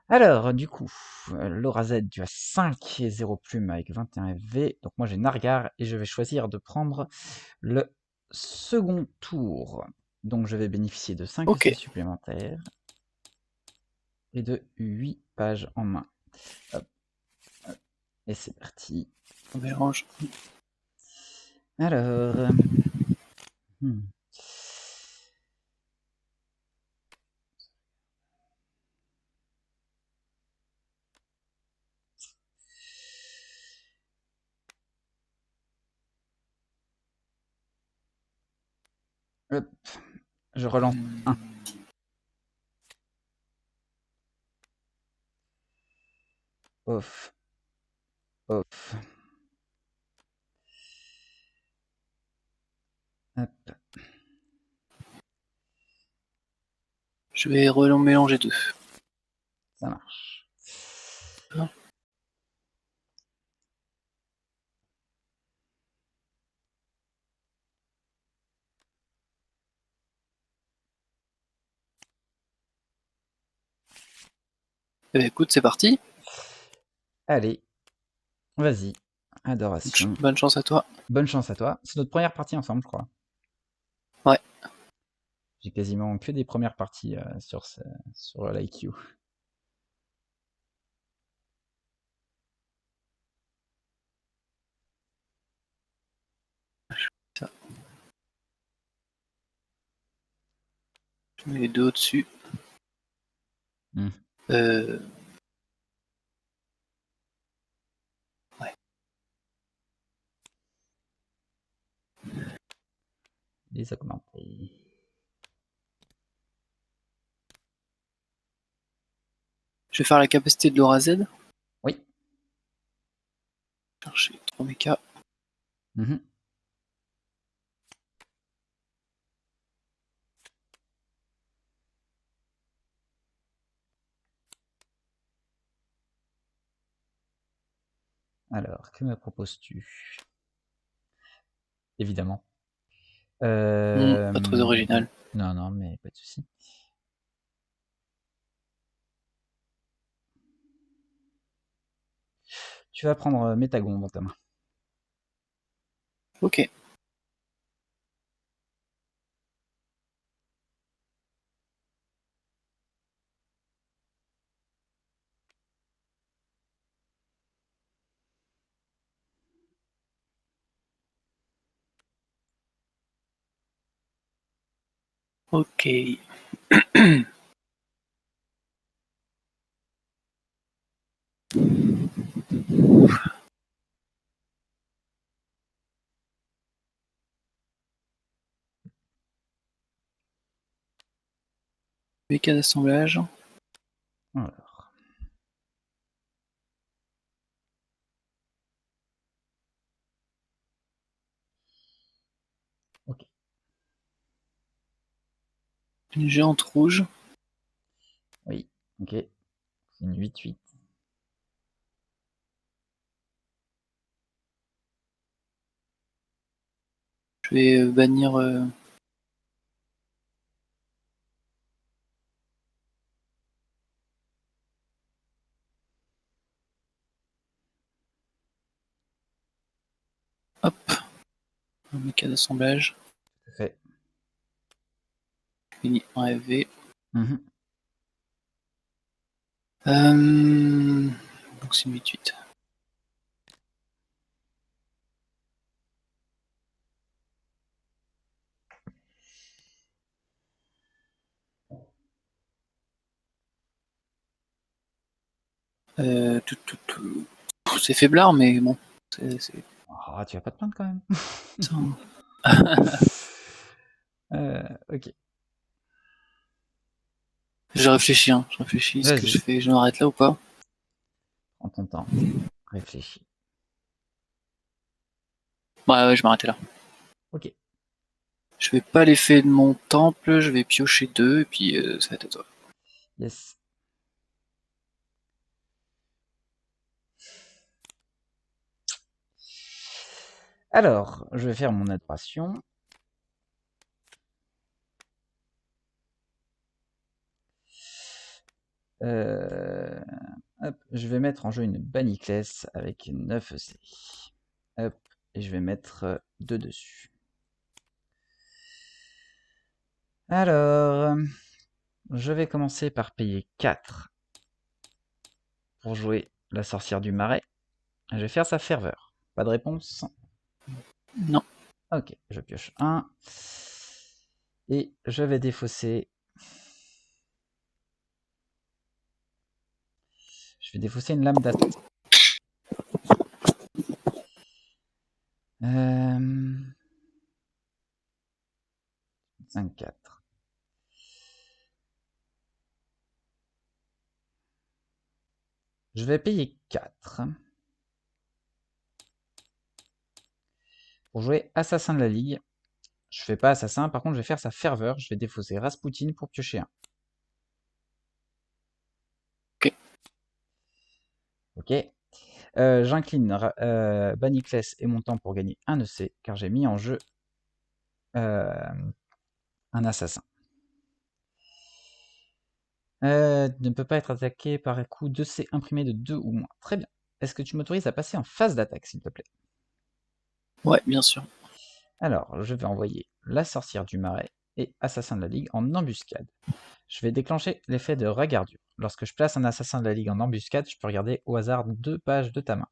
Alors, du coup, Laura Z, tu as 5 et 0 plumes avec 21 FV. Donc moi j'ai Nargar et je vais choisir de prendre le second tour. Donc je vais bénéficier de 5 Ok. essais supplémentaires et de 8 pages en main. Hop, hop. Et c'est parti. On mélange. Alors... Hop, je relance 1. Off. Off. Hop. Je vais mélanger deux. Ça marche. Ah. Eh ben, écoute, c'est parti. Allez, vas-y. Adoration. Bonne chance à toi. Bonne chance à toi. C'est notre première partie ensemble, je crois. Ouais. J'ai quasiment que des premières parties sur l'IQ. Ça. Je mets les deux au-dessus. Mmh. Ouais. Les augmenter. Je vais faire la capacité de Laura Z. Oui. Chercher 3 mécas. Mmh. Alors, que me proposes-tu? Évidemment. Pas très original. Non, non, mais pas de souci. Tu vas prendre Métagon dans ta main. Ok. Ok. Mécas d'assemblage. Alors. Ok. Une géante rouge. Oui. Ok. C'est une 8-8. Je vais bannir. Hop. Un méca d'assemblage. Tout à fait. Fini en FV. Mmh. Donc c'est une 8-8. C'est faiblard, mais bon. C'est Oh, tu vas pas te plaindre quand même. ça. Ok. Je réfléchis, hein. Je réfléchis. Ce que je Vas-y. fais, je m'arrête là ou pas? Prends ton temps. Réfléchis. Ouais, je m'arrêtais là. Ok. Je fais pas l'effet de mon temple, je vais piocher deux, et puis ça va être à toi. Yes. Alors, je vais faire mon adoration. Hop, je vais mettre en jeu une Banicless avec 9 EC. Hop, et je vais mettre 2 dessus. Alors, je vais commencer par payer 4 pour jouer la sorcière du marais. Je vais faire sa ferveur. Pas de réponse? Non. Ok, je pioche 1. Et je vais défausser. Je vais défausser une lame d'attaque. 5-4. Je vais payer 4 pour jouer Assassin de la Ligue. Je fais pas Assassin, par contre je vais faire sa ferveur. Je vais défausser Rasputin pour piocher 1. Ok. Ok. J'incline Banicless et mon temps pour gagner 1 EC, car j'ai mis en jeu un assassin. Ne peut pas être attaqué par un coup 2C imprimé de 2 ou moins. Très bien. Est-ce que tu m'autorises à passer en phase d'attaque, s'il te plaît? Ouais, bien sûr. Alors, je vais envoyer la sorcière du marais et assassin de la ligue en embuscade. Je vais déclencher l'effet de regardure. Lorsque je place un assassin de la ligue en embuscade, je peux regarder au hasard 2 pages de ta main.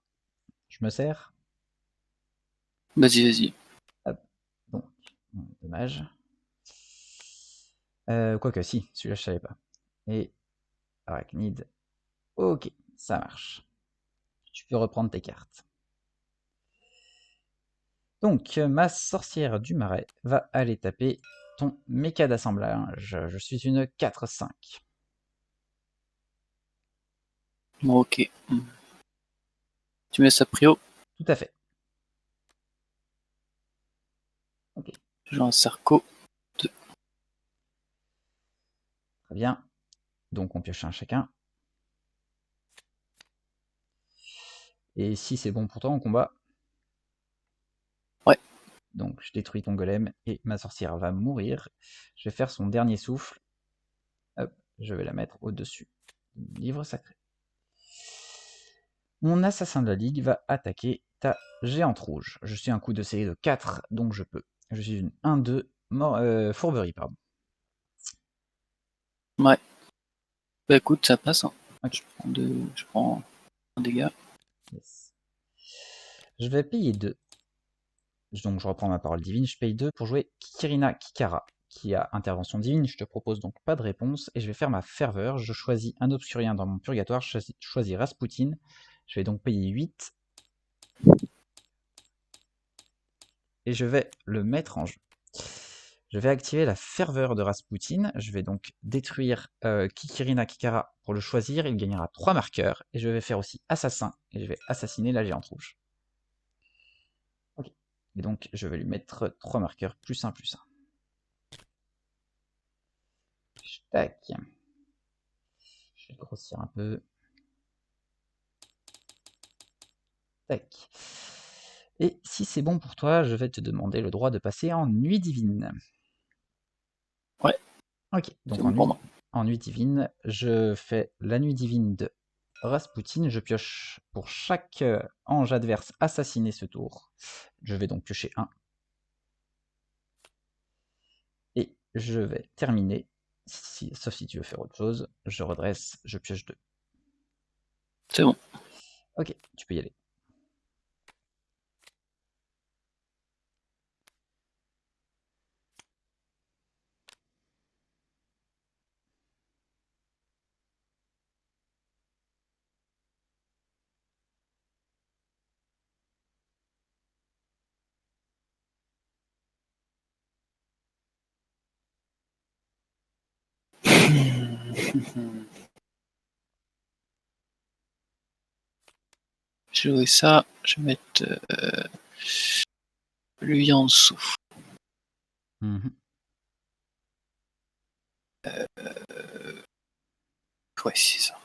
Je me sers. Vas-y, vas-y. Hop. Donc, dommage. Quoique, si, celui-là je savais pas. Et arachnide. Ok, ça marche. Tu peux reprendre tes cartes. Donc, ma sorcière du marais va aller taper ton méca d'assemblage. Je suis une 4-5. Ok. Tu mets ça prio. Tout à fait. Ok, J'ai un Sarco. très bien. Donc, on pioche un chacun. Et si c'est bon pour toi, on combat. Ouais. Donc, je détruis ton golem et ma sorcière va mourir. Je vais faire son dernier souffle. Hop, je vais la mettre au-dessus du livre sacré. Mon assassin de la ligue va attaquer ta géante rouge. Je suis un coup de série de 4, donc je peux. Je suis une 1-2, fourberie, pardon. Ouais. Bah écoute, ça passe. Hein. Ok. Je prends un dégât. Yes. Je vais payer 2. Donc je reprends ma parole divine. Je paye 2 pour jouer Kikirina Kikara, qui a intervention divine. Je te propose donc pas de réponse. Et je vais faire ma ferveur. Je choisis un obscurien dans mon purgatoire. Je choisis Rasputin. Je vais donc payer 8. Et je vais le mettre en jeu. Je vais activer la ferveur de Rasputin. Je vais donc détruire Kikirina Kikara pour le choisir. Il gagnera 3 marqueurs. Et je vais faire aussi assassin. Et je vais assassiner la géante rouge. Ok. Et donc je vais lui mettre 3 marqueurs +1 +1. Tac. Je vais grossir un peu. Tac. Et si c'est bon pour toi, je vais te demander le droit de passer en nuit divine. Ouais. Ok, C'est donc bon pour moi. en nuit divine, je fais la nuit divine de Rasputin. Je pioche pour chaque ange adverse assassiné ce tour. Je vais donc piocher 1. Et je vais terminer, sauf si tu veux faire autre chose. Je redresse, je pioche 2. C'est bon. Ok, tu peux y aller. Je vais ça. Je vais mettre lui en dessous. Mhm. Ouais, c'est ça.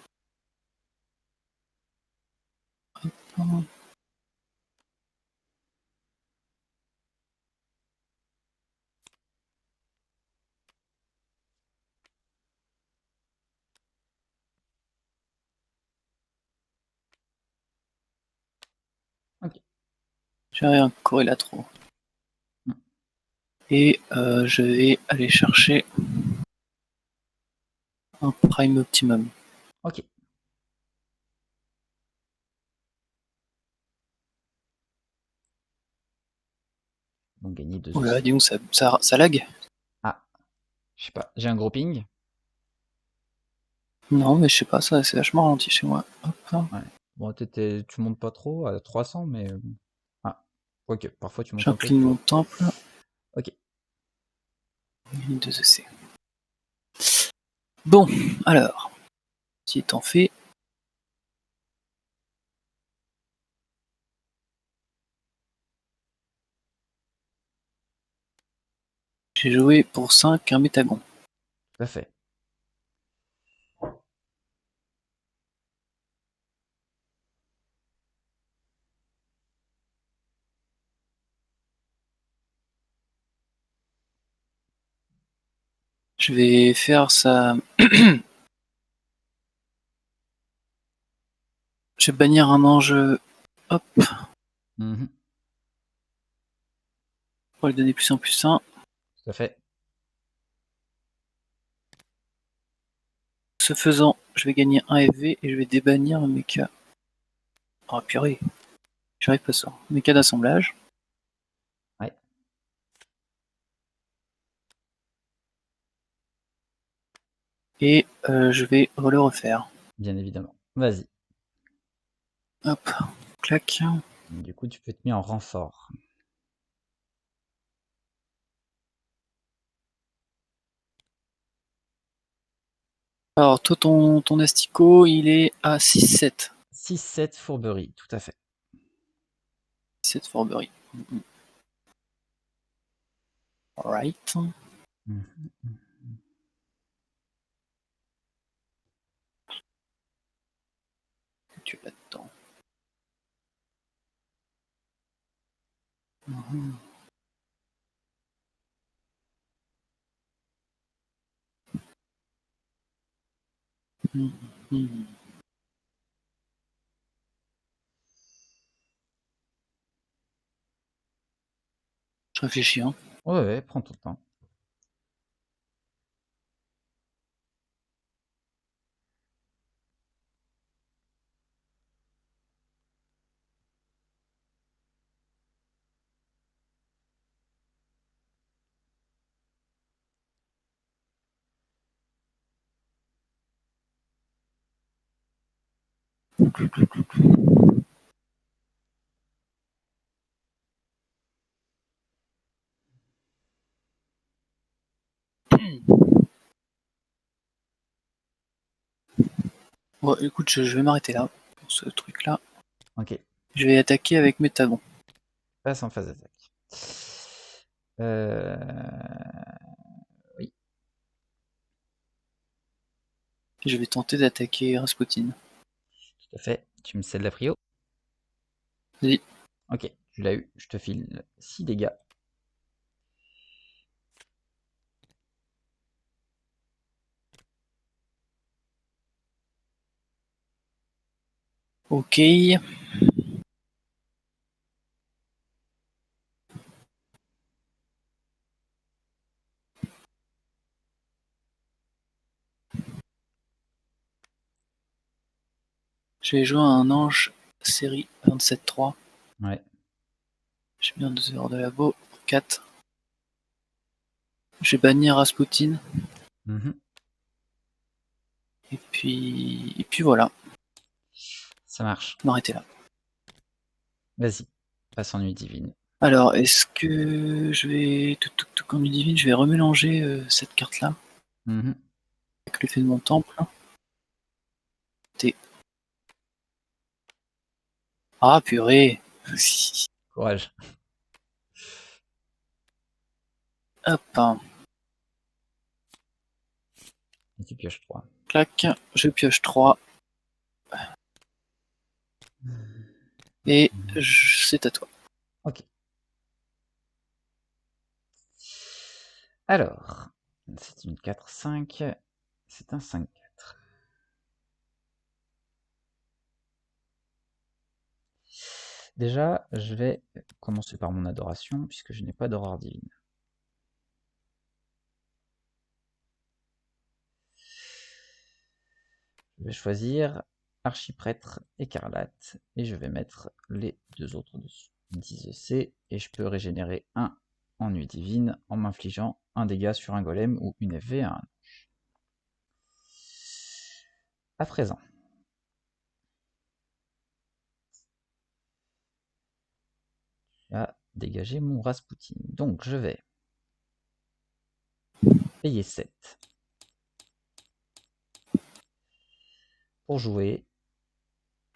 J'ai un corrélatro. Et je vais aller chercher un prime optimum. Ok. Donc gagner 2 Oh là là, aussi. dis donc, ça lag? Ah, je sais pas. J'ai un gros ping. Non, mais je sais pas, ça c'est vachement ralenti chez moi. Hop. Ouais. Bon, tu montes pas trop à 300, mais... Ah, quoique, parfois tu montes un peu. J'incline mon temple. Ok. Ligne 2 EC. Bon, alors, qui étant fait, j'ai joué pour 5 un métagon. Tout à fait. Je vais faire ça. Je vais bannir un ange. Hop, Mhm. pour lui donner plus 1 plus 1. Tout à fait. Ce faisant, je vais gagner 1 FV et je vais débannir un mecha. Oh purée, j'arrive pas ça. Mecha d'assemblage. Ouais, Et je vais le refaire. bien évidemment. Vas-y. Hop, clac. Du coup, tu peux te mettre en renfort. Alors, toi, ton asticot, il est à 6-7. 6-7 fourberie, tout à fait. 7 Forbery. Alright. Mhm. Tu es là-dedans. Mhm. Mhm. Je réfléchis, hein. Ouais, ouais, prends ton temps. Bon, écoute, je vais m'arrêter là pour ce truc-là. Ok, Je vais attaquer avec Métagon. passe en phase d'attaque. Euh... Oui, Je vais tenter d'attaquer Rasputin. tout à fait. Tu me cèdes la prio. Vas-y. Ok, tu l'as eu. Je te file 6 dégâts. Ok. Je vais jouer un ange série 27-3. Ouais. J'ai mis un 2 heures de labo pour 4. Je vais bannir Rasputin. Mhm. Et puis voilà. Ça marche. Je vais m'arrêter là. Vas-y, passe en nuit divine. Alors, est-ce que je vais tout comme divine, je vais remélanger cette carte-là Mhm. avec l'effet de mon temple. T. Ah purée. Courage. Hop. Et tu pioches 3. Clac. Je pioche 3. Et c'est à toi. Ok. Alors, c'est une 4-5. C'est un 5-4. Déjà, je vais commencer par mon adoration, puisque je n'ai pas d'aurore divine. Je vais choisir archiprêtre écarlate, et je vais mettre les deux autres dessus. 10 EC, et je peux régénérer un en nuit divine en m'infligeant un dégât sur un golem ou une FV à un ange. À présent, à dégager mon Rasputin. Donc je vais payer 7 pour jouer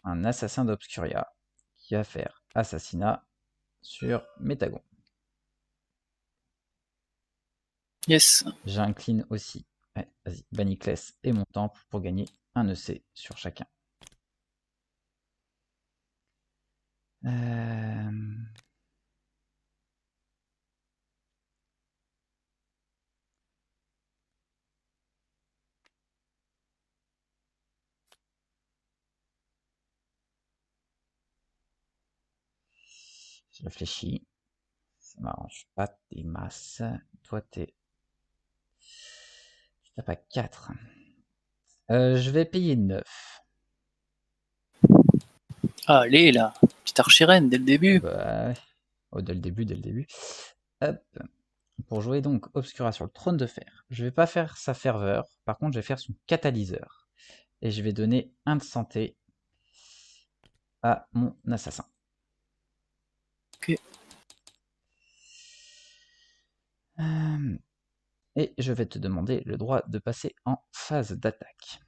un assassin d'Obscuria qui va faire assassinat sur Métagon. Yes. J'incline aussi, ouais, vas-y, Baniclès et mon temple pour gagner un EC sur chacun. Je réfléchis. Ça m'arrange pas des masses. Toi, tu tapes à 4. Je vais payer 9. Allez, là. Petite archirène dès le début. Bah, oh, dès le début. Hop. Pour jouer donc Obscura sur le trône de fer. Je vais pas faire sa ferveur. Par contre, je vais faire son catalyseur. Et je vais donner 1 de santé à mon assassin. Ok. Et je vais te demander le droit de passer en phase d'attaque.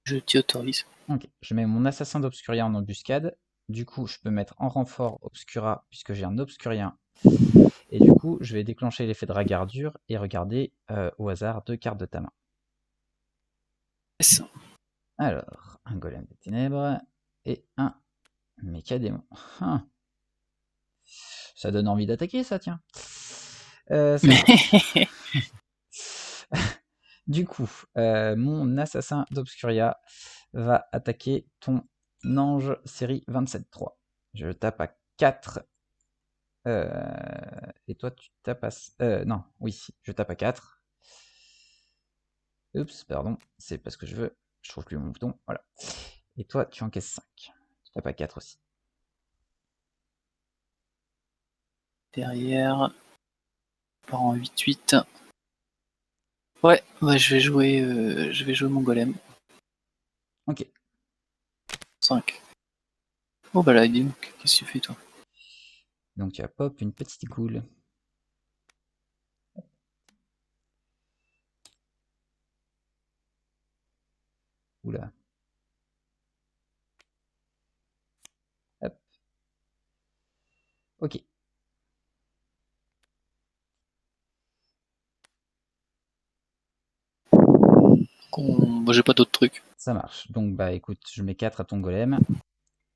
Je t'y autorise. Ok, je mets mon assassin d'Obscuria en embuscade. Du coup, je peux mettre en renfort Obscura puisque j'ai un Obscurien. Et du coup, je vais déclencher l'effet de ragardure et regarder au hasard 2 cartes de ta main. Yes. Alors, un golem des ténèbres et un mécadémon. Hein. Ça donne envie d'attaquer, ça, tiens. Ça marche. Du coup, mon assassin d'Obscuria va attaquer ton ange série 27-3. Je tape à 4. Et toi, tu tapes à... non, oui, je tape à 4. Oups, pardon, c'est parce que je trouve plus mon bouton, voilà. Et toi, tu encaisses 5. Tu tapes à 4 aussi. Derrière, part en 8-8. Ouais, je vais jouer mon golem. Ok. 5. Oh bah là, dis donc, qu'est-ce que tu fais toi? Donc tu as pop une petite goule. Oula. Hop. Ok. Bah, j'ai pas d'autres trucs. Ça marche. Donc bah écoute, je mets 4 à ton golem.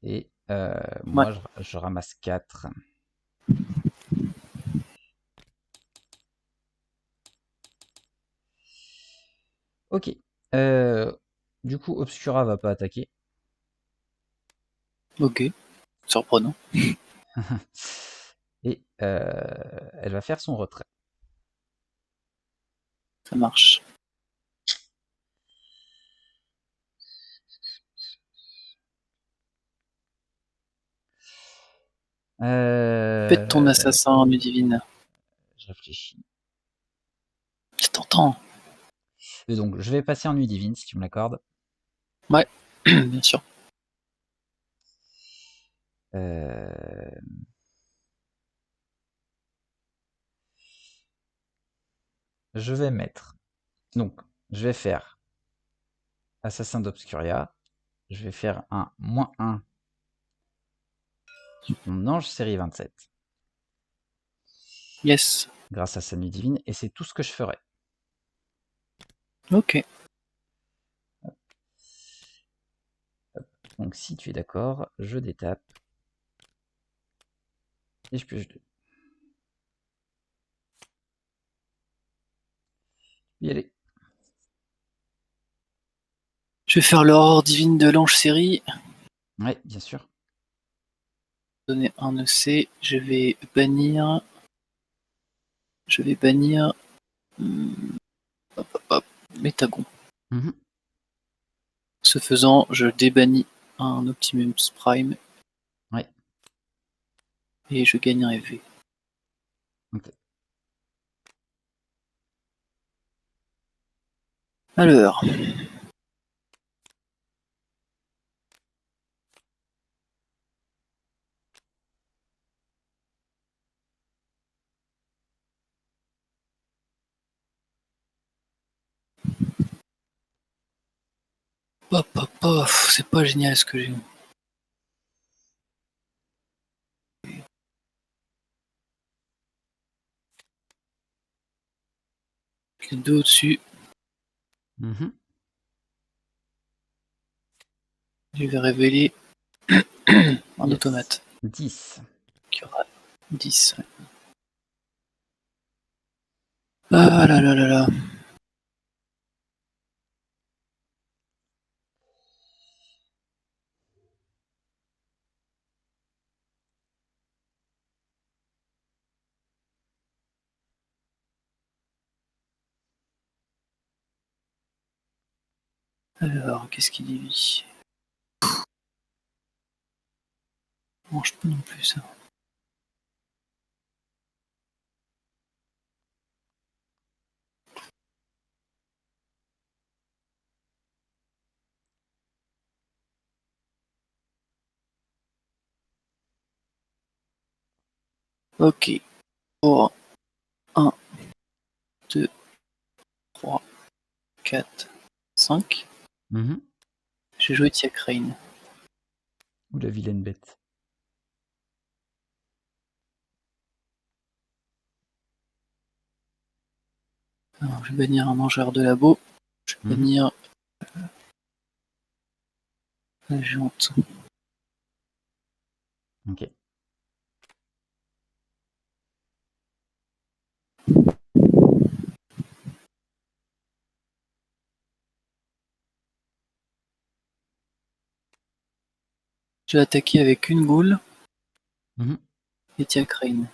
Et Ouais. moi, je ramasse 4. Ok. Du coup, Obscura va pas attaquer. Ok. Surprenant. Et elle va faire son retrait. Ça marche. Pète ton assassin en nuit divine. Je réfléchis. C'est tentant. Et donc, je vais passer en nuit divine, si tu me l'accordes. Ouais, bien sûr. Je vais mettre... Donc, je vais faire Assassin d'Obscuria. Je vais faire un -1 sur mon ange série 27. Yes. Grâce à sa nuit divine. Et c'est tout ce que je ferai. Ok. Donc, si tu es d'accord, je détape. Et je pioche 2. Y aller. Je vais faire l'aurore divine de l'ange série. Ouais, bien sûr. donner un EC. Je vais bannir. Métagon. Mhm. Ce faisant, je débannis un Optimum Prime. Ouais. Et je gagne un FV. Ok. Alors. C'est pas génial ce que j'ai. Les deux au-dessus. Mhm. Je vais révéler un Yes. automate. 10. Qui aura 10. Ah là là là là. Alors, qu'est-ce qu'il dit lui? Mange pas non plus ça. Ok. Pour 1, 2, 3, 4, 5. Mhm. J'ai joué Tia Crane. Ou la vilaine bête. Alors, je vais bannir un mangeur de labo. Je vais Mhm. bannir la jante. Ok. Je vais attaquer avec une goule Mhm. et Tia Crane.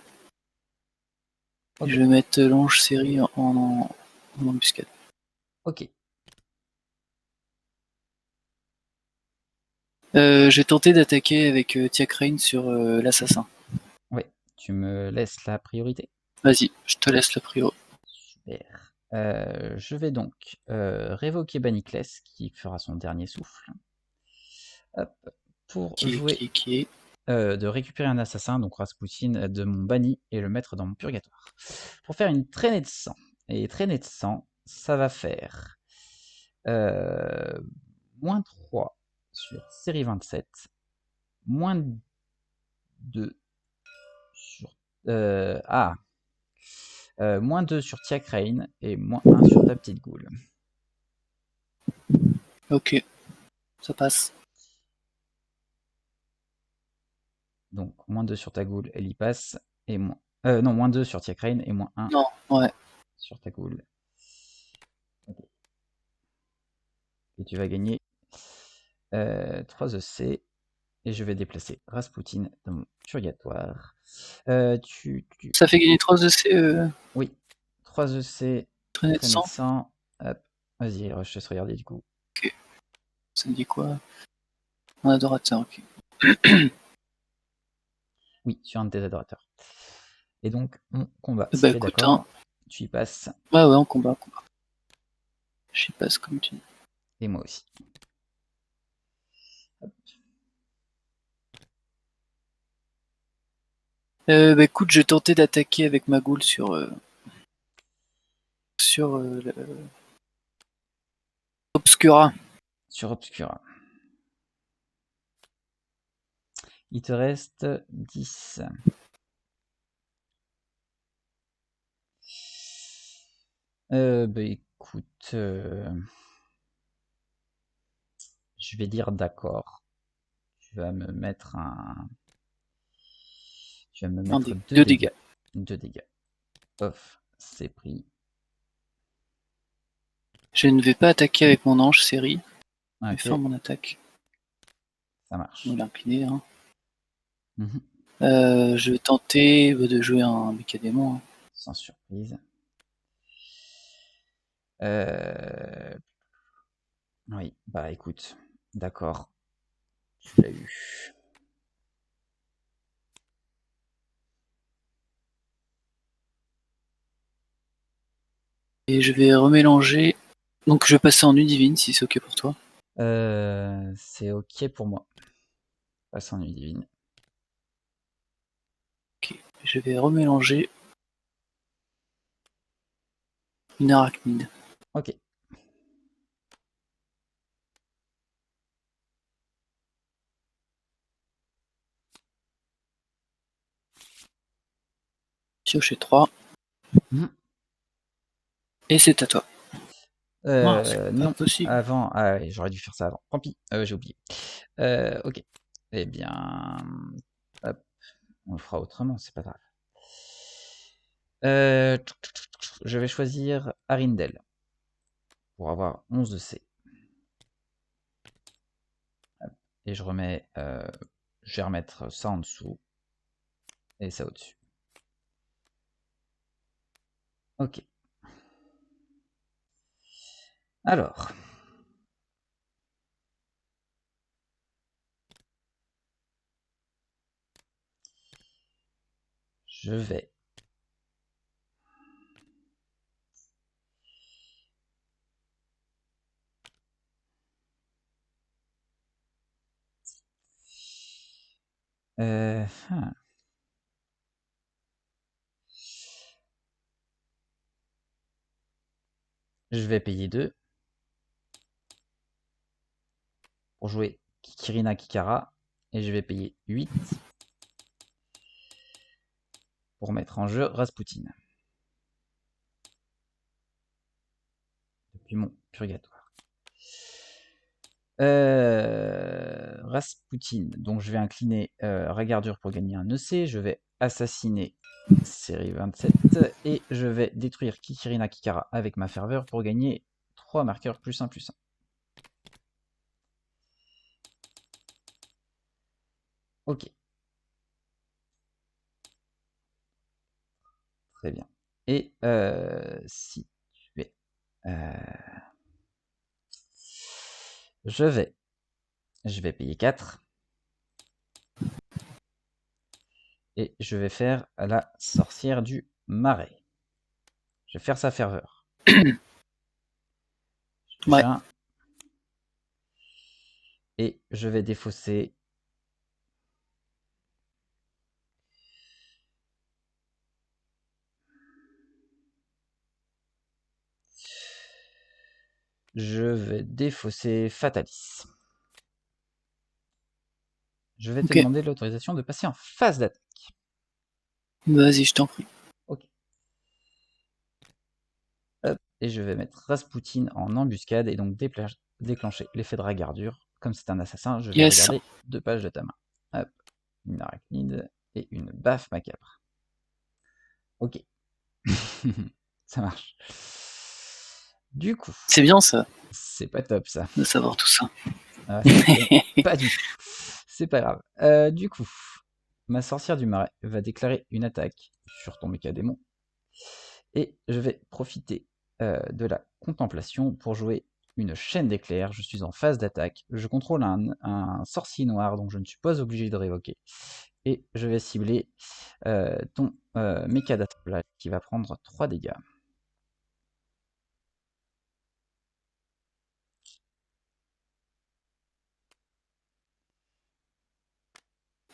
Ok. Je vais mettre l'ange série en embuscade. Ok. J'ai tenté d'attaquer avec Tia Crane sur l'assassin. Ouais. Tu me laisses la priorité. Vas-y, je te laisse le prio. Super. Je vais donc révoquer Baniclès qui fera son dernier souffle. Hop. Pour jouer de récupérer un assassin, donc Rasputin, de mon banni et le mettre dans mon purgatoire. Pour faire une traînée de sang. Et traînée de sang, ça va faire moins 3 sur série 27, moins 2 sur. Moins 2 sur Tia Crane et moins 1 sur ta petite goule. Ok, ça passe. Donc moins 2 sur ta goule, elle y passe. Et moins. Non, moins 2 sur Tia Crane et moins 1 Non, ouais. sur ta goule. Okay. Et tu vas gagner 3 EC. Et je vais déplacer Rasputin dans mon purgatoire. Ça fait gagner 3 EC. Oui, 3 EC, Traînée de traînée de sang. sang. Hop. Vas-y, je te laisse regarder du coup. Ok. Ça me dit quoi? Un adorateur, ok. Oui, sur un de tes adorateurs. Et donc, on combat. Bah Si t'es écoute, d'accord, tu y passes. Ouais, on combat. J'y passe comme tu dis. Et moi aussi. Hop. Bah écoute, j'ai tenté d'attaquer avec ma goule sur Obscura. Sur Obscura. Il te reste 10. Bah écoute, je vais dire d'accord. Tu vas me mettre un. Tu vas me mettre 2 dégâts. 2 dégâts. Off, c'est pris. Je ne vais pas attaquer avec mon ange série. Je vais Ok, faire mon attaque. ça marche. On l'a incliné, hein. Je vais tenter de jouer un mécadémon. Sans surprise. Oui, bah écoute, d'accord. Tu l'as eu. Et je vais remélanger. Donc je vais passer en Ludivine si c'est ok pour toi. C'est ok pour moi. Passe en nuit divine. Ok, je vais remélanger une arachnide. Ok. Piocher 3. Et c'est à toi. C'est pas Non, possible. avant. Ah ouais, j'aurais dû faire ça avant. Tant pis, j'ai oublié. Ok. Eh bien, hop, on le fera autrement, c'est pas grave. Je vais choisir Arindel pour avoir 11 de C. Hop. Et je remets. Je vais remettre ça en dessous et ça au-dessus. Ok. Alors. Je vais. Euh, hmm. Je vais payer 2 pour jouer Kikirina Kikara et je vais payer 8 pour mettre en jeu Rasputin. Depuis mon purgatoire. Rasputin, donc je vais incliner Regardure pour gagner un EC, je vais assassiner série 27 et je vais détruire Kikirina Kikara avec ma ferveur pour gagner 3 marqueurs +1/+1. Ok. Très bien. Et si tu es... je vais payer 4. Et je vais faire la sorcière du marais. Je vais faire sa ferveur. Ouais. Et je vais défausser. Je vais défausser Fatalis. Je vais te demander l'autorisation de passer en phase d'attaque. Vas-y, je t'en prie. Ok. Hop, et je vais mettre Rasputin en embuscade et donc déclencher l'effet de Regardure. Comme c'est un assassin, je vais regarder 2 pages de ta main. Hop, une arachnide et une baffe macabre. Ok. Ça marche. Du coup. C'est bien ça. C'est pas top ça. De savoir tout ça. Ah, ça m'étonne pas du tout. C'est pas grave. Du coup, ma sorcière du marais va déclarer une attaque sur ton mécadémon. Et je vais profiter de la contemplation pour jouer une chaîne d'éclairs. Je suis en phase d'attaque. Je contrôle un sorcier noir, donc je ne suis pas obligé de révoquer. Et je vais cibler ton méca d'assemblage qui va prendre 3 dégâts.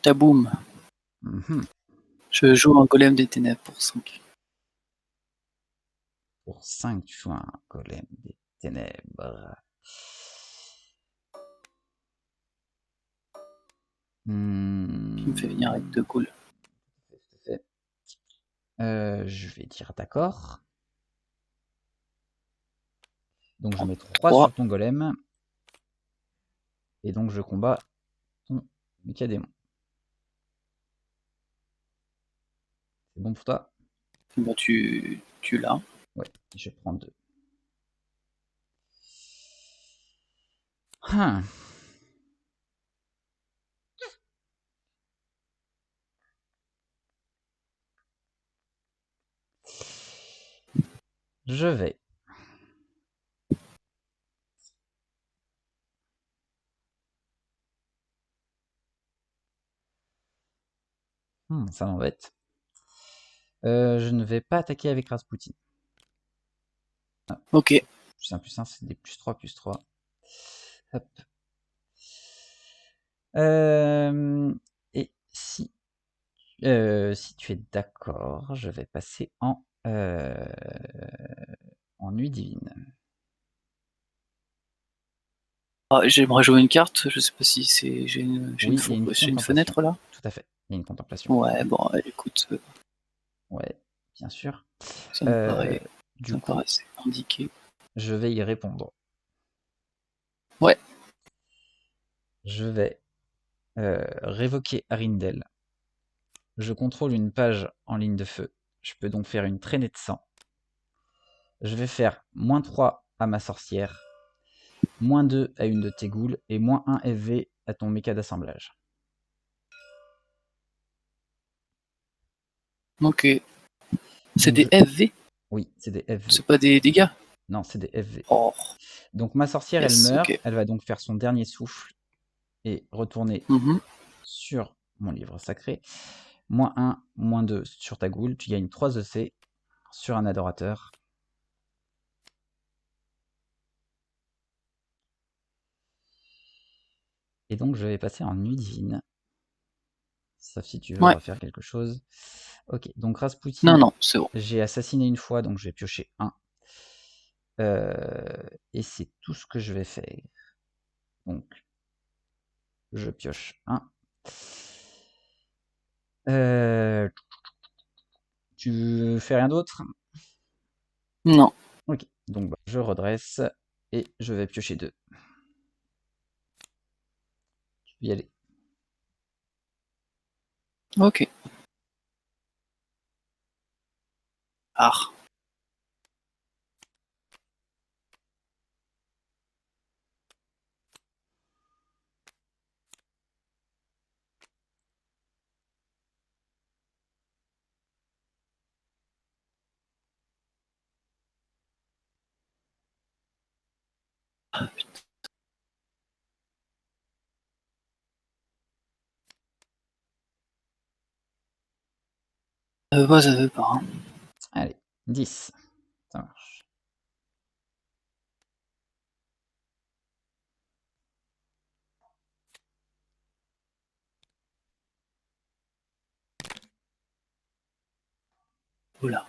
Taboum. Je joue un golem des ténèbres pour 5. Pour 5, tu joues un golem des ténèbres. Qui me fait venir avec 2 coups. Je vais dire d'accord. Donc je mets 3 sur ton golem. Et donc je combats ton mécadémon. C'est bon pour toi? Bah tu l'as. Ouais, je prends 2. Je vais. Ça m'embête. Je ne vais pas attaquer avec Rasputin. Ok. Plus 1, plus 1, c'est des plus 3, plus 3. Hop. Et si tu es d'accord, je vais passer en nuit divine. Ah, j'aimerais jouer une carte, je sais pas si c'est. J'ai Oui, il y a une une contemplation. fenêtre là. Tout à fait, il y a une contemplation. Ouais, bon, écoute, Ouais, bien sûr. ça me paraît, Du coup, assez indiqué. je vais y répondre. Ouais. Je vais révoquer Arindel. Je contrôle une page en ligne de feu. Je peux donc faire une traînée de sang. Je vais faire -3 à ma sorcière, -2 à une de tes ghouls et -1 FV à ton méca d'assemblage. Ok. C'est Donc des FV? Oui, c'est des FV. C'est pas des dégâts? Non, c'est des FV. Oh. Donc ma sorcière, elle Yes, meurt. ok. Elle va donc faire son dernier souffle et retourner sur mon livre sacré. -1, -2 sur ta ghoul. Tu gagnes 3 EC sur un adorateur. Et donc je vais passer en nuit divine. Sauf si tu veux refaire quelque chose. Ok, donc Rasputin, Non, c'est bon. j'ai assassiné une fois, donc je vais piocher 1. Et c'est tout ce que je vais faire. Donc, je pioche 1. Tu fais rien d'autre? Non. Ok, donc je redresse et je vais piocher 2. Tu peux y aller. Ok. Ah. Ça veut pas. Hein. Allez, 10. Ça marche. Oula.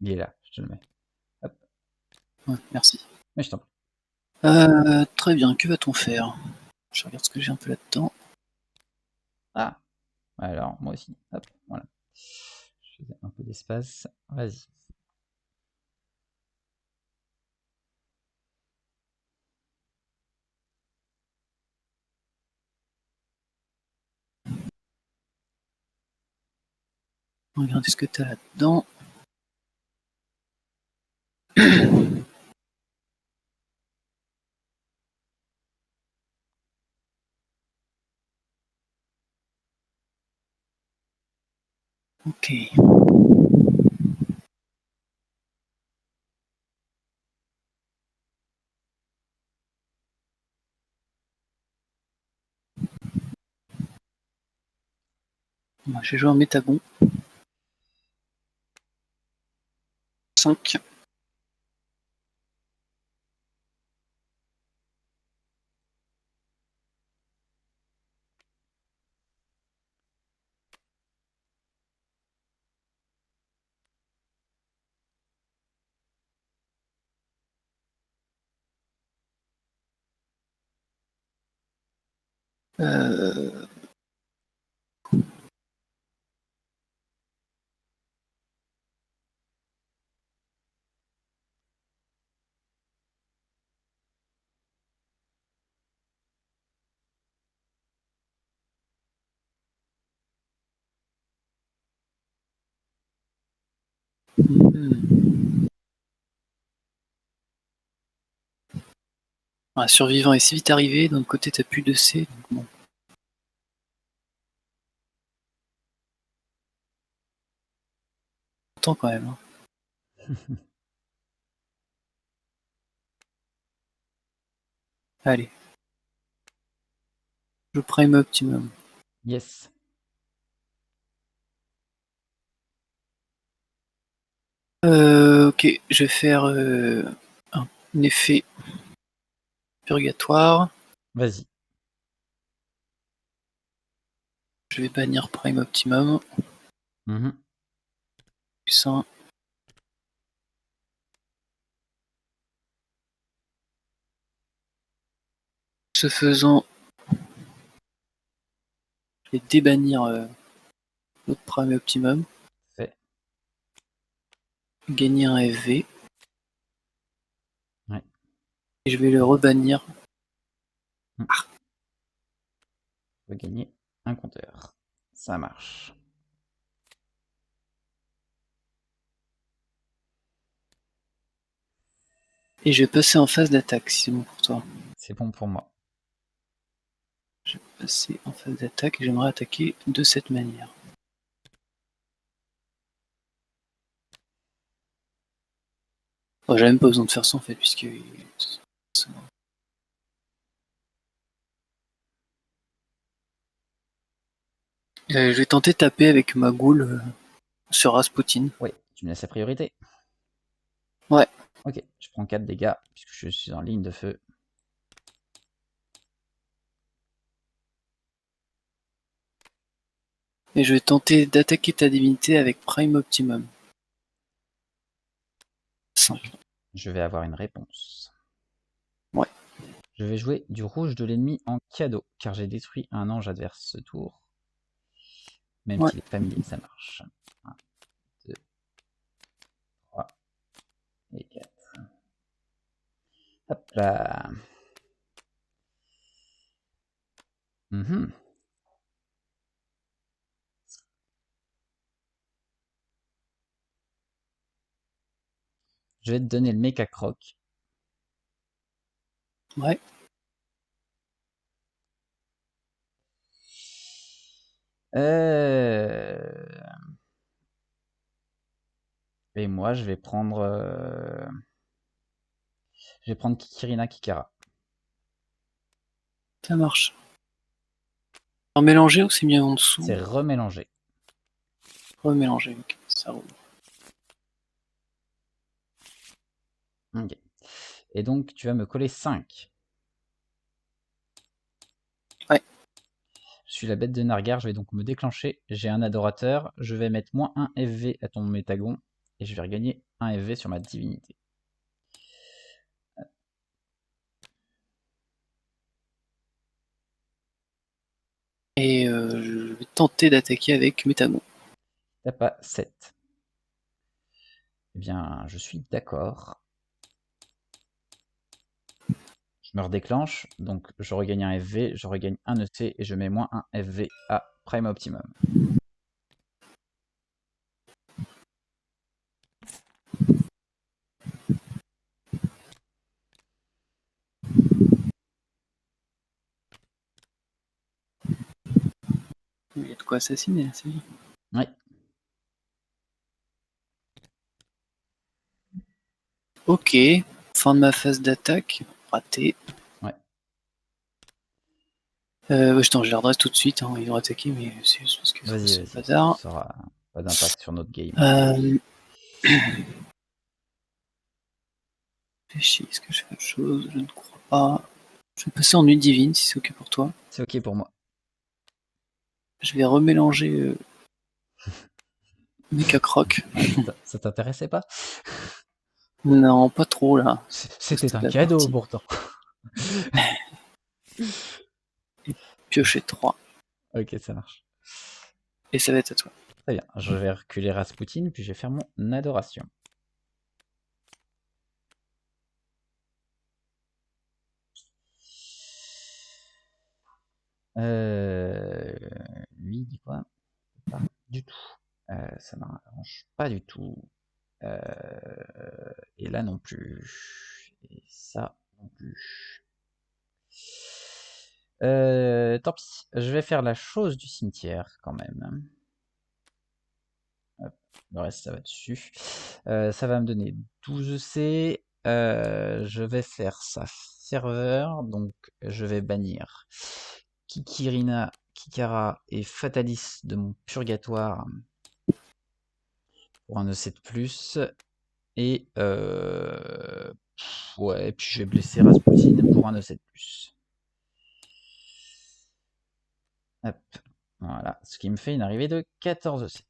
Il est là, je te le mets. Hop. Ouais, merci. Mais je t'en prie. Très bien, que va-t-on faire? Je regarde ce que j'ai un peu là-dedans. Ah, alors moi aussi. Hop, voilà. Je faisais un peu d'espace. Vas-y. Regardez ce que t'as là-dedans. Ok. Moi, j'ai joué un métagon. 5. Un survivant est si vite arrivé, d'un côté t'as plus de C, donc bon. Attends quand même. Hein. Allez. Je prime optimum. Yes. Ok, je vais faire un effet purgatoire. Vas-y. Je vais bannir prime optimum. Mhm. Puissant. Ce faisant, je vais débannir l'autre prime optimum. Fait. Gagner un FV. Ouais. Et je vais le rebannir. On va gagner un compteur. Ça marche. Et je vais passer en phase d'attaque, si c'est bon pour toi. C'est bon pour moi. Je vais passer en phase d'attaque et j'aimerais attaquer de cette manière. Oh, j'ai même pas besoin de faire ça en fait, puisque. Je vais tenter de taper avec ma goule sur Rasputin. Oui, tu me laisses la priorité. Ouais. Ok, je prends 4 dégâts puisque je suis en ligne de feu. Et je vais tenter d'attaquer ta divinité avec Prime Optimum. 5. Je vais avoir une réponse. Ouais. Je vais jouer du rouge de l'ennemi en cadeau, car j'ai détruit un ange adverse ce tour. Même Ouais. s'il est familier, ça marche. 1, 2, 3 et 4. Hop là. Mhm. Je vais te donner le méca croc. Ouais. Et moi, je vais prendre Kikirina Kikara. Ça marche. Remélanger ou c'est mis en dessous? C'est remélangé. Remélanger, ok, ça roule. Ok. Et donc, tu vas me coller 5. Ouais. Je suis la bête de Nargar, je vais donc me déclencher. J'ai un adorateur, je vais mettre moins 1 FV à ton métagon, et je vais regagner 1 FV sur ma divinité. Et je vais tenter d'attaquer avec Métagon. T'as pas 7. Eh bien, je suis d'accord. Je me redéclenche, donc je regagne un FV, je regagne un EC, et je mets moins 1 FV à Prime Optimum. Il y a de quoi assassiner, c'est bien. Oui. Ok, fin de ma phase d'attaque. Raté. Ouais. Je les redresse tout de suite, hein. Ils vont attaquer, mais c'est juste parce que Vas-y, c'est le vas-y. bazar. Ça aura pas d'impact sur notre game. Est-ce que je fais autre chose? Je ne crois pas. Je vais passer en nuit divine si c'est ok pour toi. C'est ok pour moi. Je vais remélanger Mecha Croc. Ça t'intéressait pas? Non, pas trop là. C'était C'était un la cadeau partie. pourtant. Piocher 3. Ok, ça marche. Et ça va être à toi. Très bien. Je vais reculer Rasputin, puis je vais faire mon adoration. Lui, il dit quoi? Pas du tout. Ça m'arrange pas du tout. Et là non plus. Et ça non plus. Tant pis. Je vais faire la chose du cimetière quand même. Hop, le reste, ça va dessus. Ça va me donner 12 C. Je vais faire ça serveur, donc je vais bannir Kikirina, Kikara et Fatalis de mon purgatoire pour un EC de plus. Et ouais, puis je vais blesser Rasputin pour un EC de plus. Hop, voilà, ce qui me fait une arrivée de 14 EC.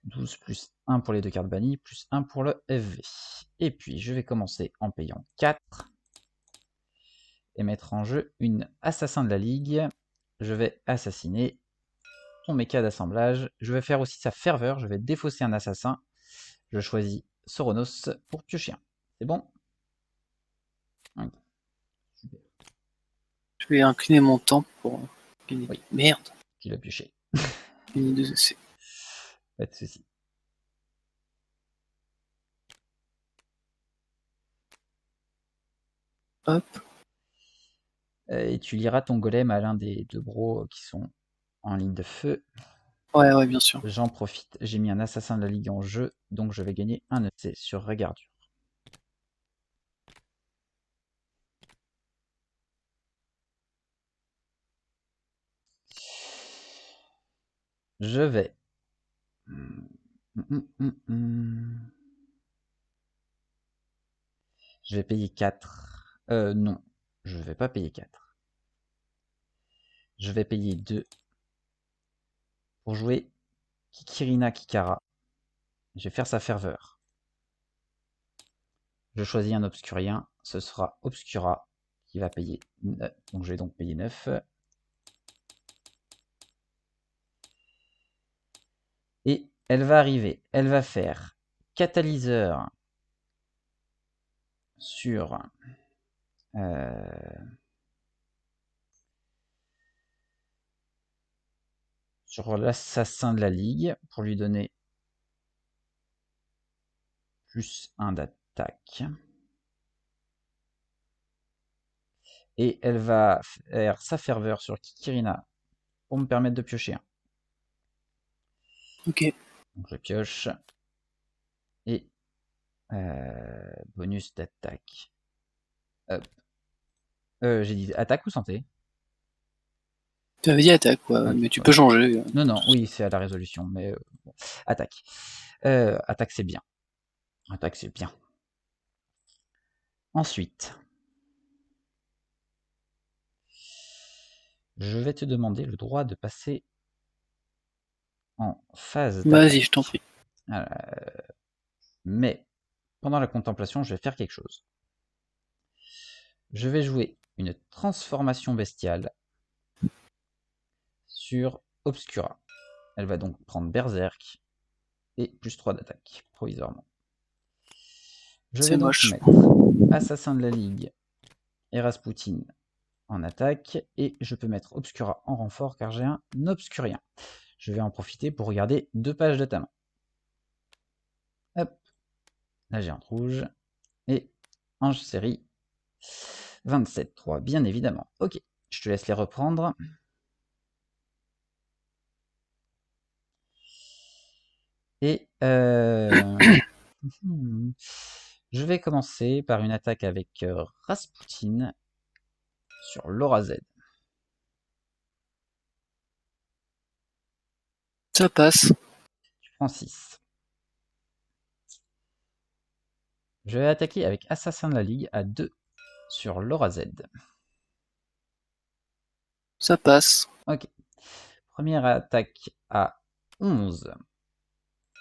12 plus 1 pour les deux cartes bannies, plus 1 pour le FV. Et puis je vais commencer en payant 4 et mettre en jeu une assassin de la ligue. Je vais assassiner ton méca d'assemblage. Je vais faire aussi sa ferveur, je vais défausser un assassin. Je choisis Soronos pour piocher un. C'est bon? Okay. Super. Je vais incliner mon temps pour gagner. Oui. Merde. Tu l'as pioché. Gagner 2 essais. Pas de soucis. Hop. Et tu liras ton golem à l'un des deux bros qui sont en ligne de feu. Ouais, bien sûr. J'en profite, j'ai mis un assassin de la ligue en jeu, donc je vais gagner un EC sur Regardure. Je vais... Je vais payer 4. Non, je vais pas payer 4. Je vais payer 2 pour jouer Kikirina Kikara. Je vais faire sa ferveur. Je choisis un obscurien, ce sera Obscura qui va payer 9. Donc je vais donc payer 9. Et elle va arriver, elle va faire catalyseur sur l'assassin de la ligue pour lui donner plus 1 d'attaque. Et elle va faire sa ferveur sur Kikirina pour me permettre de piocher un. Ok. Donc je pioche. Et bonus d'attaque. Hop. J'ai dit attaque ou santé? Tu avais dit attaque, quoi, okay, mais tu peux changer. Non, oui, c'est à la résolution, mais bon. Attaque. Attaque, c'est bien. Attaque, c'est bien. Ensuite, je vais te demander le droit de passer en phase d'attaque. Vas-y, je t'en prie. Mais pendant la contemplation, je vais faire quelque chose. Je vais jouer une transformation bestiale sur Obscura. Elle va donc prendre Berserk et plus 3 d'attaque, provisoirement. Je vais donc mettre Assassin de la Ligue et Rasputin en attaque, et je peux mettre Obscura en renfort car j'ai un Obscurien. Je vais en profiter pour regarder 2 pages de ta main. Hop, la géante rouge, et Ange série 27-3, bien évidemment. Ok, je te laisse les reprendre. Et je vais commencer par une attaque avec Rasputin sur Laura Z. Ça passe. Tu prends 6. Je vais attaquer avec Assassin de la Ligue à 2 sur Laura Z. Ça passe. Ok. Première attaque à 11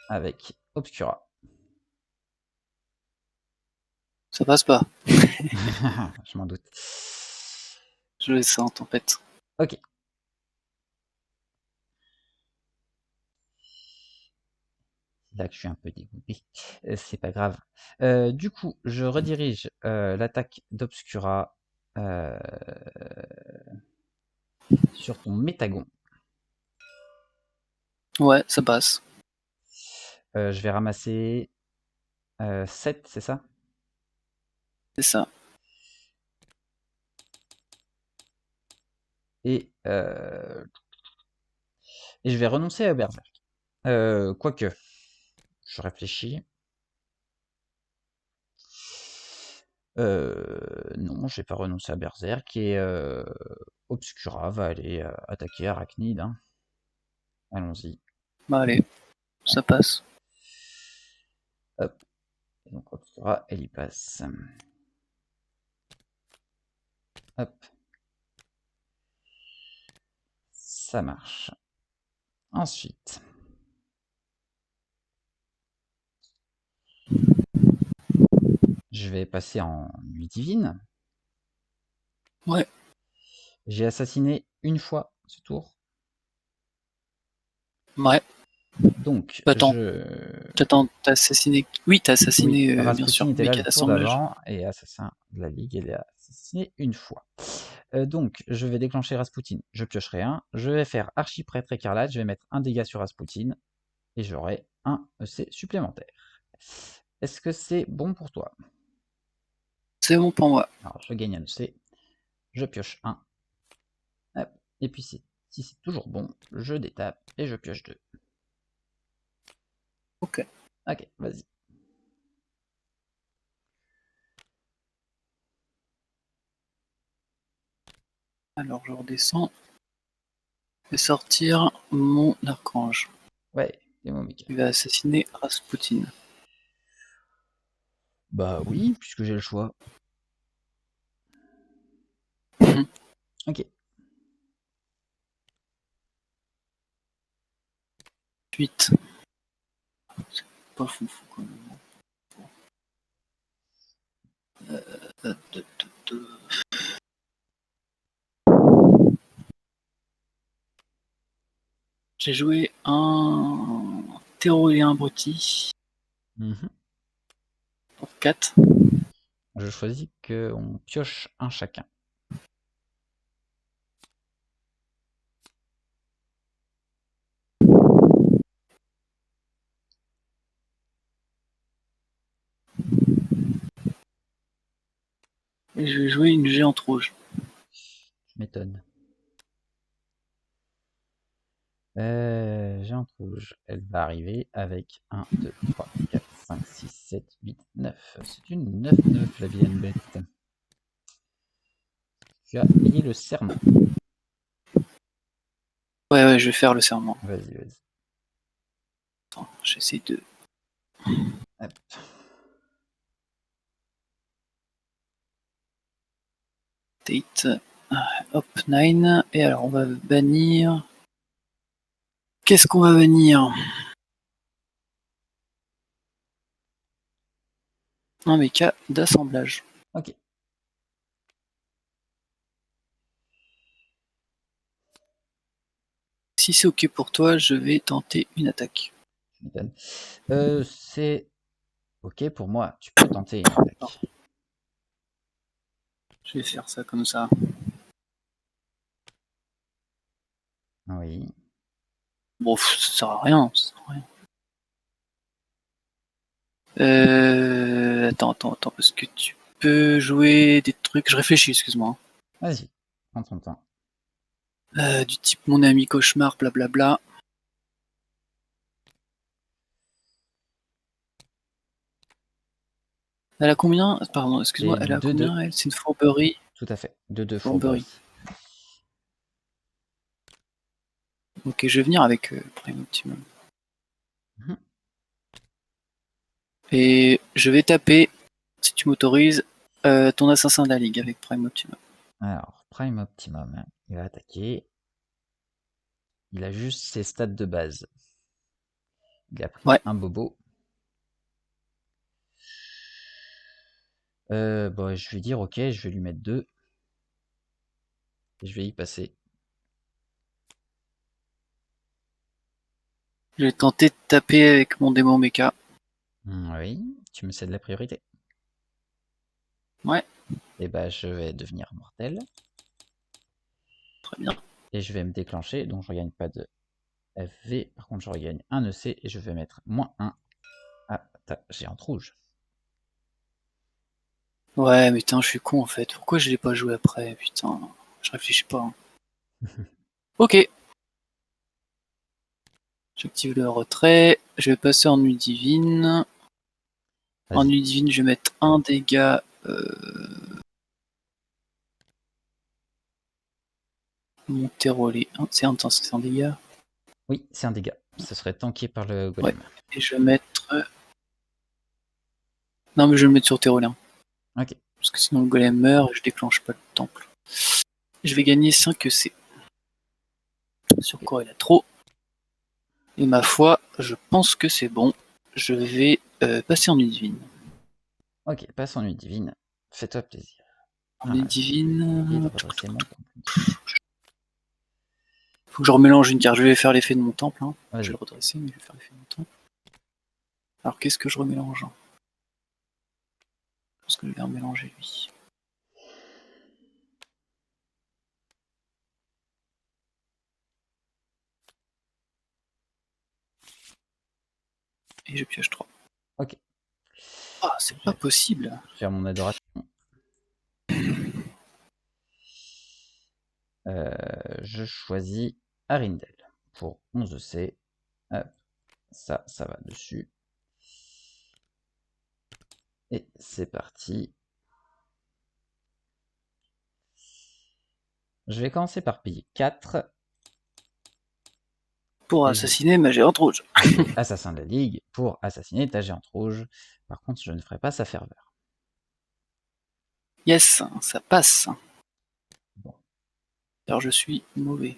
avec Obscura. Ça passe pas. Je m'en doute. Je laisse ça en tempête. Ok. Là que je suis un peu dégoûté. C'est pas grave. Du coup, je redirige l'attaque d'Obscura sur ton Métagon. Ouais, ça passe. Je vais ramasser 7, c'est ça? C'est ça. Et je vais renoncer à Berserk. Quoique, je réfléchis. Non, j'ai pas renoncé à Berserk et Obscura va aller attaquer Arachnid. Hein. Allons-y. Bah allez, ça passe. Hop. Et donc Obscura, elle y passe. Hop. Ça marche. Ensuite. Je vais passer en nuit divine. Ouais. J'ai assassiné une fois ce tour. Ouais. Donc, Attends, t'as assassiné. Oui, t'as assassiné, oui, bien sûr, Rasputin était là méca le tour d'assemblage. d'avant et assassin de la Ligue, il est assassiné une fois. Donc, je vais déclencher Rasputin. Je piocherai un. Je vais faire Archiprêtre écarlate. Je vais mettre un dégât sur Rasputin et j'aurai un EC supplémentaire. Est-ce que c'est bon pour toi? C'est bon pour moi. Alors, je gagne un EC. Je pioche un. Hop. Et puis, si c'est toujours bon, je détape et je pioche 2. Ok. Ok, vas-y. Alors je redescends. Je vais sortir mon archange. Ouais, c'est mon Mika. Il va assassiner Rasputin. Bah oui, puisque j'ai le choix. Ok. 8. C'est pas fou quand même. J'ai joué un tyrolien abruti. Mhm. Pour 4. Je choisis qu'on pioche un chacun. Et je vais jouer une géante rouge. Je m'étonne. Géante rouge, elle va arriver avec 1, 2, 3, 4, 5, 6, 7, 8, 9. C'est une 9-9, la vilaine bête. Tu as payé le serment. Ouais, je vais faire le serment. Vas-y, vas-y. Attends, j'essaie de... Hop. Date. Hop, 9. Et alors, on va bannir... Qu'est-ce qu'on va bannir? Un méca d'assemblage. Ok. Si c'est ok pour toi, je vais tenter une attaque. Je m'étonne. C'est ok pour moi. Tu peux tenter une attaque. Je vais faire ça comme ça. Oui. Bon, ça sert à rien. Ça sert à rien. Attends, parce que tu peux jouer des trucs. Je réfléchis, excuse-moi. Vas-y. Prends ton temps. Du type mon ami cauchemar, blablabla. Elle a combien? Pardon, excuse-moi, C'est elle a 2-2. combien elle? C'est une fourberie. Tout à fait. 2-2 Fourberie. fourberie. Ok, je vais venir avec Prime Optimum. Mhm. Et je vais taper, si tu m'autorises, ton assassin de la ligue avec Prime Optimum. Alors, Prime Optimum. Il va attaquer. Il a juste ses stats de base. Il a pris Ouais. un bobo. Bon, je vais dire ok, je vais lui mettre 2. Et je vais y passer. Je vais tenter de taper avec mon démon mecha. Oui, tu me cèdes la priorité. Ouais. Et bah, je vais devenir mortel. Très bien. Et je vais me déclencher, donc je ne regagne pas de FV. Par contre, je regagne un EC et je vais mettre -1 à ta géante rouge. Ouais, mais putain, je suis con en fait. Pourquoi je l'ai pas joué après? Putain, je réfléchis pas. Hein. Ok. J'active le retrait. Je vais passer en nuit divine. En nuit divine, je vais mettre un dégât Mon terreau-lait. C'est un dégât. Oui, c'est un dégât. Ce serait tanké par le golem. Et je vais mettre. Non, mais je vais le mettre sur terreau-lien. Ok. Parce que sinon le golem meurt et je déclenche pas le temple. Je vais gagner 5 EC. Sur quoi il a trop. Et ma foi, je pense que c'est bon. Je vais passer en nuit divine. Ok, passe en nuit divine. Fais-toi plaisir. En nuit divine. J'ai oublié de redresser mon temple. Faut que je remélange une carte. Je vais faire l'effet de mon temple. Hein. Je Vas-y. vais le redresser, mais je vais faire l'effet de mon temple. Alors qu'est-ce que je remélange? Je pense que je vais remélanger lui. Et je pioche 3. Ok. Ah, c'est pas possible. Je vais faire mon adoration. Je choisis Arindel pour 11 C. Hop. Ça va dessus. Et c'est parti. Je vais commencer par payer 4. Pour assassiner ma géante rouge. Assassin de la Ligue pour assassiner ta géante rouge. Par contre, je ne ferai pas sa ferveur. Yes, ça passe. Bon. Alors je suis mauvais.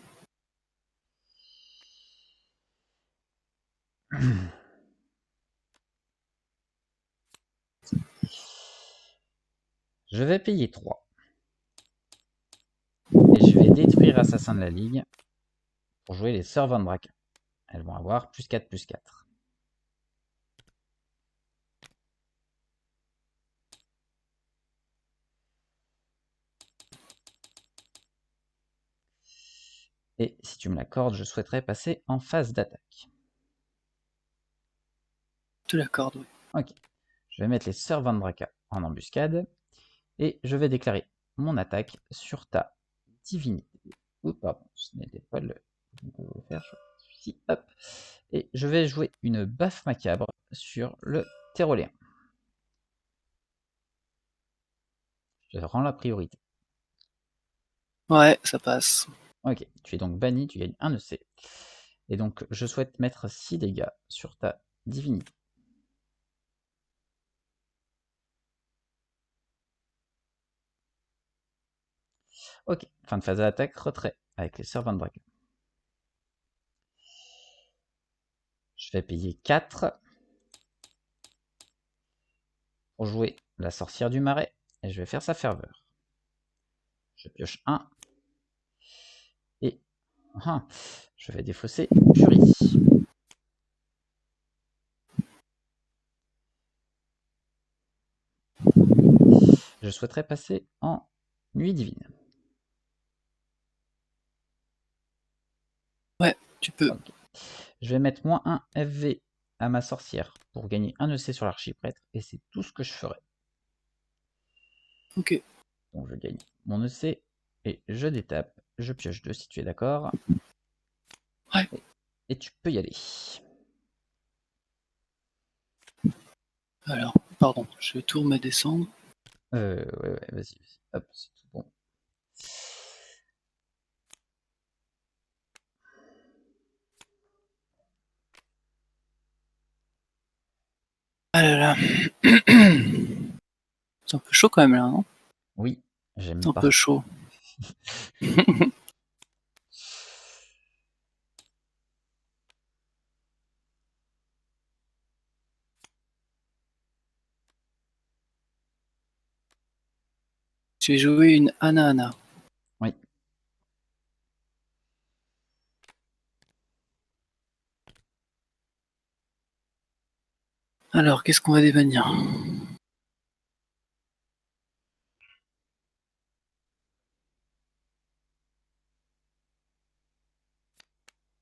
Je vais payer 3. Et je vais détruire Assassin de la Ligue pour jouer les Sœurs Van Draken. Elles vont avoir plus 4, plus 4. Et si tu me l'accordes, je souhaiterais passer en phase d'attaque. Je te l'accorde, oui. Ok. Je vais mettre les Sœurs Van Draken en embuscade. Et je vais déclarer mon attaque sur ta divinité. Oups, pardon, ce n'était pas le... Je vais faire celui-ci, hop. Et je vais jouer une baffe macabre sur le terroléen. Je rends la priorité. Ouais, ça passe. Ok, tu es donc banni, tu gagnes 1 EC. Et donc, je souhaite mettre 6 dégâts sur ta divinité. Ok, fin de phase d'attaque, retrait avec les Servants de Dragon. Je vais payer 4 pour jouer la sorcière du marais et je vais faire sa ferveur. Je pioche 1 et je vais défausser Furie. Je souhaiterais passer en nuit divine. Ouais, tu peux. Okay. Je vais mettre moins 1 FV à ma sorcière pour gagner 1 EC sur l'archiprêtre et c'est tout ce que je ferai. Ok. Donc je gagne mon EC et je détape. Je pioche 2 si tu es d'accord. Ouais. Et tu peux y aller. Alors, pardon, je vais tout remettre descendre. Ouais, vas-y. Hop, c'est tout bon. Ah là là. C'est un peu chaud quand même là, non? Oui, j'aime C'est un pas. peu chaud. Je vais jouer une Ana. Oui. Alors, qu'est-ce qu'on va débannir?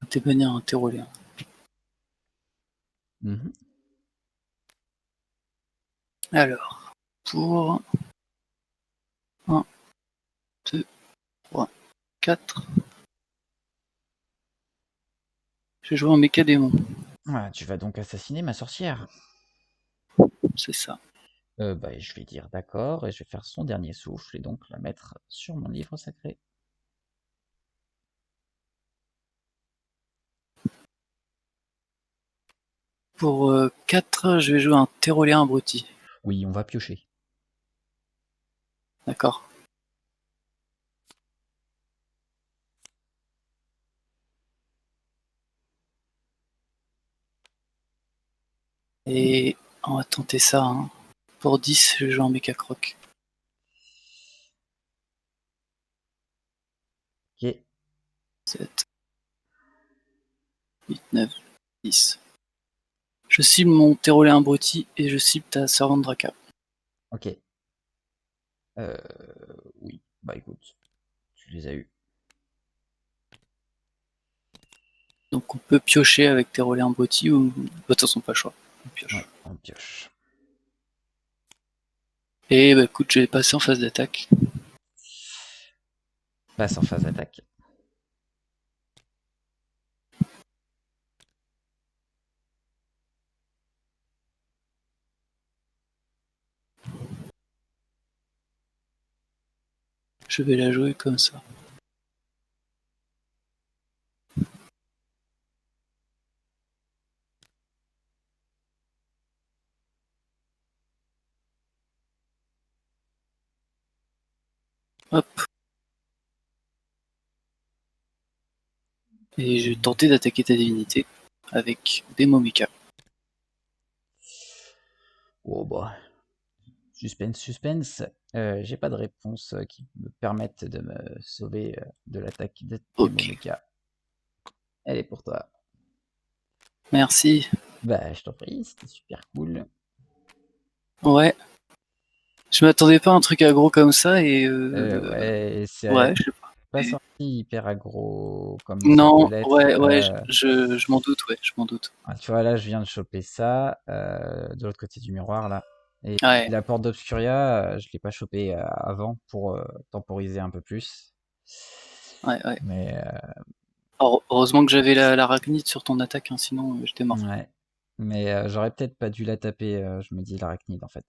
On va débannir un terroléen. Alors, pour 1, 2, 3, 4. Je vais jouer un méca démon. Voilà, tu vas donc assassiner ma sorcière. C'est ça. Bah, je vais dire d'accord, et je vais faire son dernier souffle, et donc la mettre sur mon livre sacré. Pour 4, je vais jouer un tyrolien abruti. Oui, on va piocher. D'accord. Et on va tenter ça. Hein. Pour 10, je vais jouer un méca croc. Ok. 7, 8, 9, 10. Je cible mon tyrolien abruti et je cible ta servante Draka. Ok. Oui, bah écoute, tu les as eus. Donc on peut piocher avec tyrolien abruti ou... De toute façon, pas le choix. On pioche. Ouais, on pioche. Et bah écoute, je vais passer en phase d'attaque. Passe en phase d'attaque. Je vais la jouer comme ça. Hop. Et je vais tenter d'attaquer ta divinité avec des Momika. Oh bah. Suspense, suspense. J'ai pas de réponse qui me permette de me sauver de l'attaque de Ok. Momika. Elle est pour toi. Merci. Bah, je t'en prie, c'était super cool. Ouais. Je m'attendais pas à un truc aggro comme ça et Ouais, c'est ouais, je sais pas. pas Et- sorti hyper aggro comme ça peut Non, l'être. ouais, je m'en doute, ouais, je m'en doute. Tu vois, là, je viens de choper ça de l'autre côté du miroir, là. Et Ouais, la porte d'Obscuria, je l'ai pas chopé avant pour temporiser un peu plus. ouais. Mais Heureusement que j'avais l'arachnide sur ton attaque, hein, sinon j'étais mort. ouais. Mais j'aurais peut-être pas dû la taper, je me dis, l'arachnide, en fait.